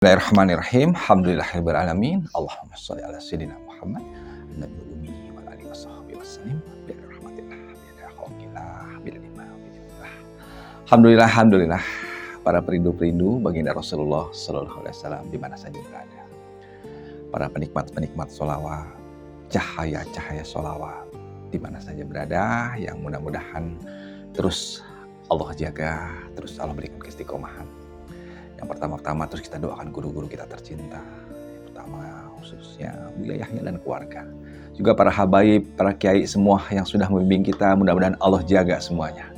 Bismillahirrahmanirrahim. Alhamdulillahirabbil alamin. Allahumma shalli ala sayyidina Muhammad nabiyil ummi wa alihi washabbihi wasallim bi rahmatillah bi khalqillah bi imanillah. Alhamdulillah para perindu-perindu baginda Rasulullah sallallahu alaihi wasallam di mana saja berada. Para penikmat-penikmat sholawat, cahaya-cahaya sholawat di mana saja berada, yang mudah-mudahan terus Allah jaga, terus Allah berikan keistiqomahan. Yang pertama-tama terus kita doakan guru-guru kita tercinta. Yang pertama khususnya Bu Yahya dan keluarga. Juga para habaib, para kiai semua yang sudah membimbing kita, mudah-mudahan Allah jaga semuanya.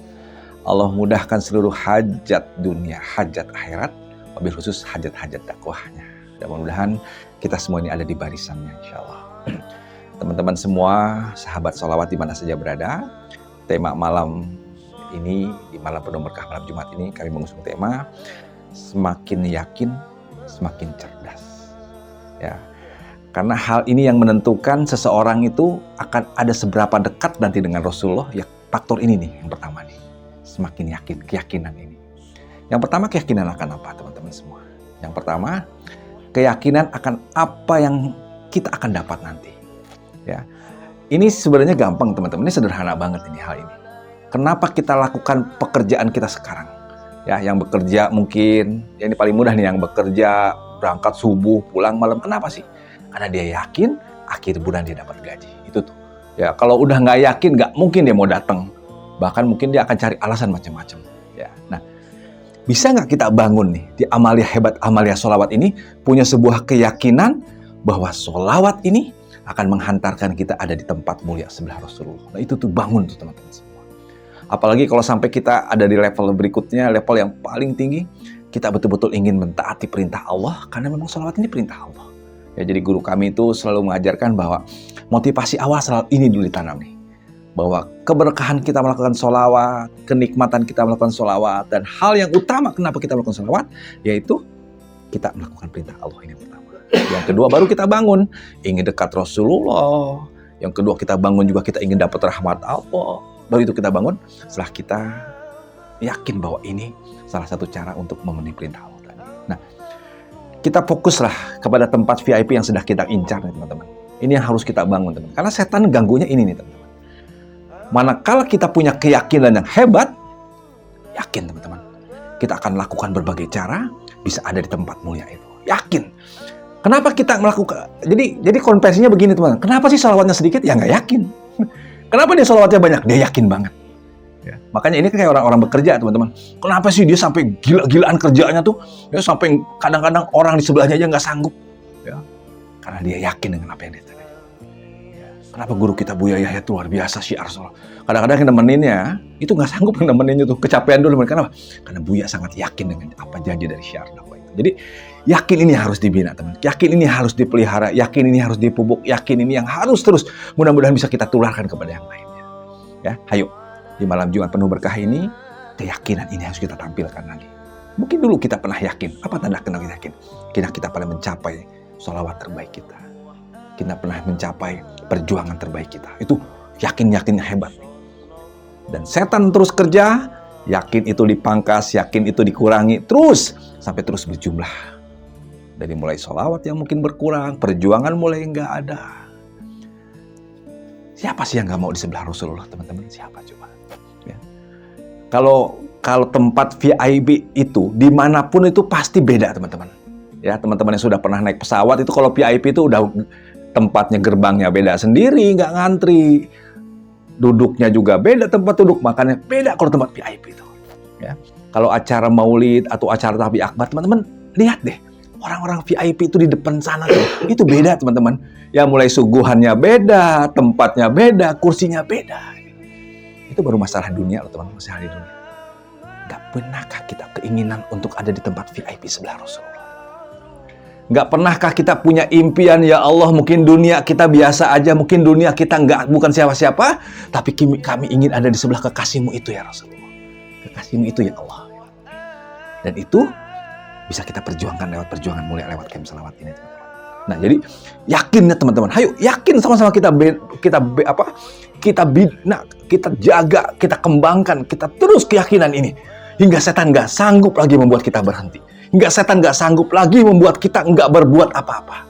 Allah mudahkan seluruh hajat dunia, hajat akhirat, wabil khusus hajat-hajat dakwahnya. Dan mudah-mudahan kita semua ini ada di barisannya insya-Allah. Teman-teman semua, sahabat sholawat di mana saja berada, tema malam ini, di malam penuh berkah malam Jumat ini, kami mengusung tema semakin yakin, semakin cerdas. Ya, karena hal ini yang menentukan seseorang itu akan ada seberapa dekat nanti dengan Rasulullah. Ya, faktor ini nih yang pertama nih, semakin yakin, keyakinan ini. Yang pertama, keyakinan akan apa teman-teman semua? Yang pertama, keyakinan akan apa yang kita akan dapat nanti. Ya, ini sebenarnya gampang teman-teman, ini sederhana banget ini hal ini. Kenapa kita lakukan pekerjaan kita sekarang? Ya, yang bekerja mungkin, ya ini paling mudah nih, yang bekerja berangkat subuh, pulang malam. Kenapa sih? Karena dia yakin akhir bulan dia dapat gaji. Itu tuh. Ya, kalau udah nggak yakin, nggak mungkin dia mau datang. Bahkan mungkin dia akan cari alasan macam-macam. Ya, nah, bisa nggak kita bangun nih di amalia hebat, amalia sholawat ini punya sebuah keyakinan bahwa sholawat ini akan menghantarkan kita ada di tempat mulia sebelah Rasulullah. Nah, itu tuh bangun tuh teman-teman semua. Apalagi kalau sampai kita ada di level berikutnya, level yang paling tinggi, kita betul-betul ingin mentaati perintah Allah, karena memang sholawat ini perintah Allah. Ya, jadi guru kami itu selalu mengajarkan bahwa motivasi awal selalu ini dulu ditanam nih. Bahwa keberkahan kita melakukan sholawat, kenikmatan kita melakukan sholawat, dan hal yang utama kenapa kita melakukan sholawat, yaitu kita melakukan perintah Allah ini pertama. Yang kedua baru kita bangun, ingin dekat Rasulullah. Yang kedua kita bangun juga kita ingin dapat rahmat Allah. Baru itu kita bangun setelah kita yakin bahwa ini salah satu cara untuk memenuhi perintah Allah tadi. Nah, kita fokuslah kepada tempat VIP yang sudah kita incar nih teman-teman. Ini yang harus kita bangun teman-teman. Karena setan ganggunya ini nih teman-teman. Manakala kita punya keyakinan yang hebat, yakin teman-teman, kita akan lakukan berbagai cara bisa ada di tempat mulia itu. Yakin. Kenapa kita melakukan? Jadi konversinya begini teman-teman. Kenapa sih sholawatnya sedikit? Ya nggak yakin. Kenapa dia sholawatnya banyak? Dia yakin banget. Ya. Makanya ini kayak orang-orang bekerja teman-teman. Kenapa sih dia sampai gila-gilaan kerjaannya tuh? Ya, sampai kadang-kadang orang di sebelahnya aja nggak sanggup. Ya. Karena dia yakin dengan apa yang dia terjadi. Ya. Kenapa guru kita Bu Yahya itu luar biasa syiar sholawat. Kadang-kadang yang nemeninnya itu nggak sanggup nemeninnya tuh. Kecapean dulu. Kenapa? Karena Bu Yahya sangat yakin dengan apa janji dari syiar dakwah itu. Jadi yakin ini harus dibina teman. Yakin ini harus dipelihara. Yakin ini harus dipupuk. Yakin ini yang harus terus. Mudah-mudahan bisa kita tularkan kepada yang lainnya. Ya, ayo. Di malam Jumat penuh berkah ini, keyakinan ini harus kita tampilkan lagi. Mungkin dulu kita pernah yakin. Apa tanda kita yakin? Kita pernah mencapai sholawat terbaik kita. Kita pernah mencapai perjuangan terbaik kita. Itu yakin-yakin hebat. Dan setan terus kerja. Yakin itu dipangkas, yakin itu dikurangi. Terus, sampai terus berjumlah. Dari mulai sholawat yang mungkin berkurang, perjuangan mulai nggak ada. Siapa sih yang nggak mau di sebelah Rasulullah, teman-teman? Siapa coba? Ya. Kalau tempat VIP itu, dimanapun itu pasti beda, teman-teman. Ya, teman-teman yang sudah pernah naik pesawat itu, kalau VIP itu udah tempatnya, gerbangnya beda sendiri, nggak ngantri. Duduknya juga beda, tempat duduk makannya beda kalau tempat VIP itu. Ya. Kalau acara maulid atau acara tabi akbar, teman-teman lihat deh. Orang-orang VIP itu di depan sana tuh, itu beda teman-teman. Ya mulai suguhannya beda, tempatnya beda, kursinya beda. Itu baru masalah dunia loh teman-teman, masalah di dunia. Gak pernahkah kita keinginan untuk ada di tempat VIP sebelah Rasulullah? Gak pernahkah kita punya impian, ya Allah mungkin dunia kita biasa aja, mungkin dunia kita bukan siapa-siapa, tapi kami ingin ada di sebelah kekasihmu itu ya Rasulullah. Kekasihmu itu ya Allah. Dan itu bisa kita perjuangkan lewat perjuangan mulia lewat camp salawat ini teman-teman. Nah jadi yakinnya teman-teman, ayo yakin sama-sama kita bina, kita jaga, kita kembangkan, kita terus keyakinan ini hingga setan gak sanggup lagi membuat kita berhenti, Setan nggak sanggup lagi membuat kita nggak berbuat apa-apa.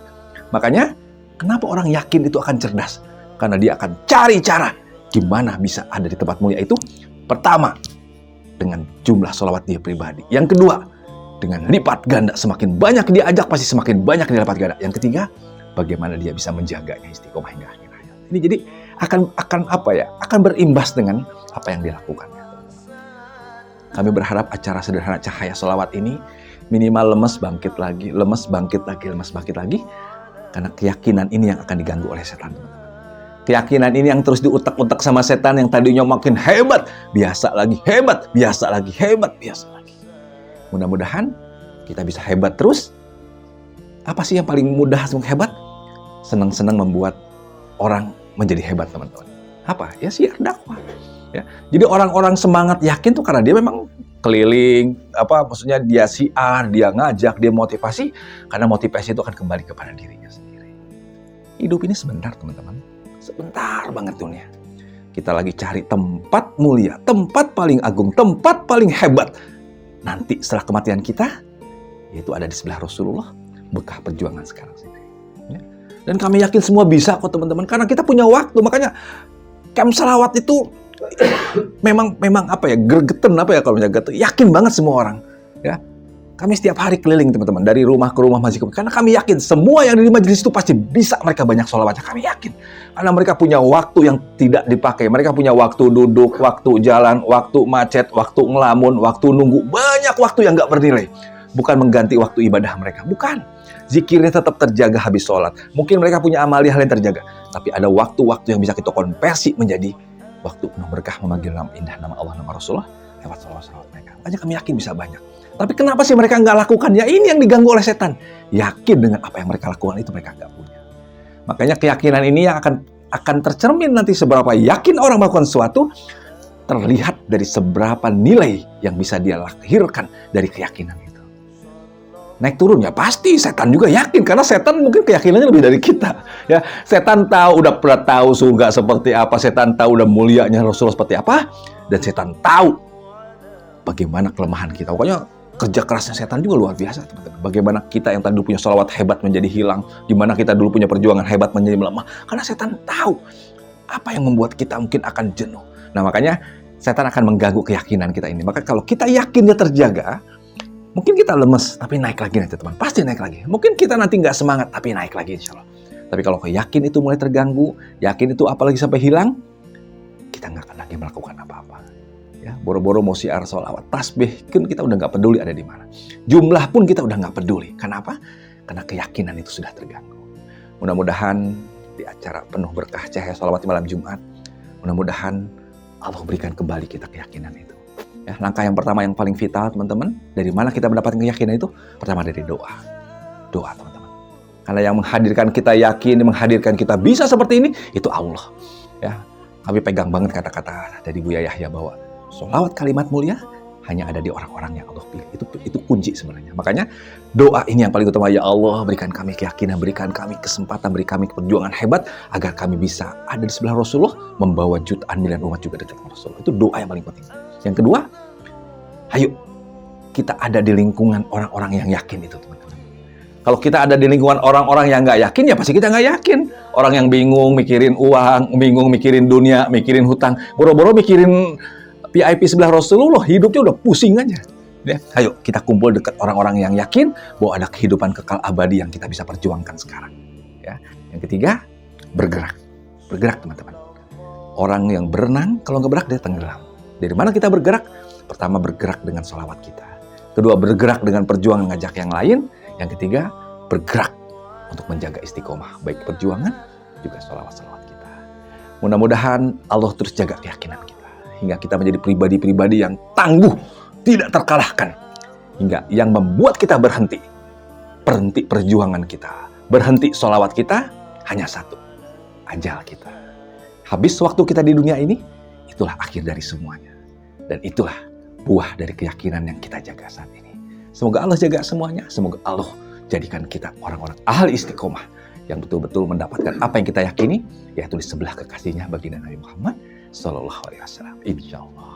Makanya, kenapa orang yakin itu akan cerdas? Karena dia akan cari cara gimana bisa ada di tempat mulia itu. Pertama, dengan jumlah sholawat dia pribadi. Yang kedua, dengan lipat ganda. Semakin banyak dia ajak, pasti semakin banyak dia lipat ganda. Yang ketiga, bagaimana dia bisa menjaganya istiqomah hingga akhir hayat. Ini jadi akan berimbas dengan apa yang dilakukan. Kami berharap acara sederhana cahaya sholawat ini minimal lemes bangkit lagi. Karena keyakinan ini yang akan diganggu oleh setan, teman-teman. Keyakinan ini yang terus diutak-utak sama setan yang tadinya makin hebat, biasa lagi. Mudah-mudahan kita bisa hebat terus. Apa sih yang paling mudah untuk hebat? Senang-senang membuat orang menjadi hebat, teman-teman. Apa? Ya siar dakwah. Ya. Jadi orang-orang semangat yakin tuh karena dia memang keliling, maksudnya dia siar, dia ngajak, dia motivasi. Karena motivasi itu akan kembali kepada dirinya sendiri. Hidup ini sebentar, teman-teman. Sebentar banget dunia. Kita lagi cari tempat mulia, tempat paling agung, tempat paling hebat. Nanti setelah kematian kita, yaitu ada di sebelah Rasulullah, bekah perjuangan sekarang sini. Ya. Dan kami yakin semua bisa kok, teman-teman, karena kita punya waktu. Makanya camp salawat itu memang gregetan kalau menjaga itu. Yakin banget semua orang. Ya. Kami setiap hari keliling, teman-teman, dari rumah ke rumah masjid. Karena kami yakin semua yang di majelis itu pasti bisa mereka banyak sholawatnya. Kami yakin. Karena mereka punya waktu yang tidak dipakai. Mereka punya waktu duduk, waktu jalan, waktu macet, waktu ngelamun, waktu nunggu. Banyak waktu yang nggak bernilai. Bukan mengganti waktu ibadah mereka. Bukan. Zikirnya tetap terjaga habis sholat. Mungkin mereka punya amalia hal yang terjaga. Tapi ada waktu-waktu yang bisa kita konversi menjadi waktu penuh berkah, memanggil nama indah, nama Allah, nama Rasulullah, lewat sholawat mereka. Makanya kami yakin bisa banyak. Tapi kenapa sih mereka nggak lakukan? Ya ini yang diganggu oleh setan. Yakin dengan apa yang mereka lakukan itu mereka nggak punya. Makanya keyakinan ini yang akan tercermin nanti seberapa yakin orang melakukan sesuatu, terlihat dari seberapa nilai yang bisa dia lahirkan dari keyakinan itu. Naik turun ya pasti setan juga yakin, karena setan mungkin keyakinannya lebih dari kita. Ya, setan udah pernah tahu surga seperti apa, setan tahu udah mulianya Rasulullah seperti apa, dan setan tahu bagaimana kelemahan kita. Pokoknya kerja kerasnya setan juga luar biasa, teman-teman. Bagaimana kita yang tadi dulu punya sholawat hebat menjadi hilang, gimana kita dulu punya perjuangan hebat menjadi melemah, karena setan tahu apa yang membuat kita mungkin akan jenuh. Nah, makanya setan akan mengganggu keyakinan kita ini. Maka kalau kita yakinnya terjaga, mungkin kita lemes, tapi naik lagi nanti, teman. Pasti naik lagi. Mungkin kita nanti nggak semangat, tapi naik lagi insya Allah. Tapi kalau yakin itu mulai terganggu, yakin itu apalagi sampai hilang, kita nggak akan lagi melakukan apa-apa. Ya, boro-boro mau siar sholawat, tasbih, kan kita udah nggak peduli ada di mana. Jumlah pun kita udah nggak peduli. Kenapa? Karena keyakinan itu sudah terganggu. Mudah-mudahan di acara penuh berkah cahaya sholawat di malam Jumat, mudah-mudahan Allah berikan kembali kita keyakinan itu. Ya, langkah yang pertama yang paling vital, teman-teman, dari mana kita mendapatkan keyakinan itu? Pertama dari doa. Doa, teman-teman. Karena yang menghadirkan kita yakin, menghadirkan kita bisa seperti ini, itu Allah. Ya, kami pegang banget kata-kata dari Buya Yahya bahwa sholawat kalimat mulia hanya ada di orang-orang yang Allah pilih. Itu kunci sebenarnya. Makanya doa ini yang paling utama. Ya Allah, berikan kami keyakinan, berikan kami kesempatan, berikan kami perjuangan hebat agar kami bisa ada di sebelah Rasulullah, membawa jutaan miliar umat juga dekat dengan Rasulullah. Itu doa yang paling penting. Yang kedua, ayo kita ada di lingkungan orang-orang yang yakin itu, teman-teman. Kalau kita ada di lingkungan orang-orang yang nggak yakin, ya pasti kita nggak yakin. Orang yang bingung mikirin uang, bingung mikirin dunia, mikirin hutang, boro-boro mikirin VIP sebelah Rasulullah, hidupnya udah pusing aja. Ya, ayo kita kumpul dekat orang-orang yang yakin bahwa ada kehidupan kekal abadi yang kita bisa perjuangkan sekarang. Ya. Yang ketiga, bergerak. Bergerak, teman-teman. Orang yang berenang, kalau nggak bergerak, dia tenggelam. Dari mana kita bergerak? Pertama, bergerak dengan sholawat kita. Kedua, bergerak dengan perjuangan ngajak yang lain. Yang ketiga, bergerak untuk menjaga istiqomah, baik perjuangan, juga sholawat-sholawat kita. Mudah-mudahan Allah terus jaga keyakinan kita. Hingga kita menjadi pribadi-pribadi yang tangguh, tidak terkalahkan. Hingga yang membuat kita berhenti perjuangan kita. Berhenti sholawat kita, hanya satu. Ajal kita. Habis waktu kita di dunia ini, itulah akhir dari semuanya. Dan itulah buah dari keyakinan yang kita jaga saat ini. Semoga Allah jaga semuanya. Semoga Allah jadikan kita orang-orang ahli istiqomah yang betul-betul mendapatkan apa yang kita yakini, yaitu di sebelah kekasihnya baginda Nabi Muhammad Sallallahu Alaihi Wasallam. Insya Allah.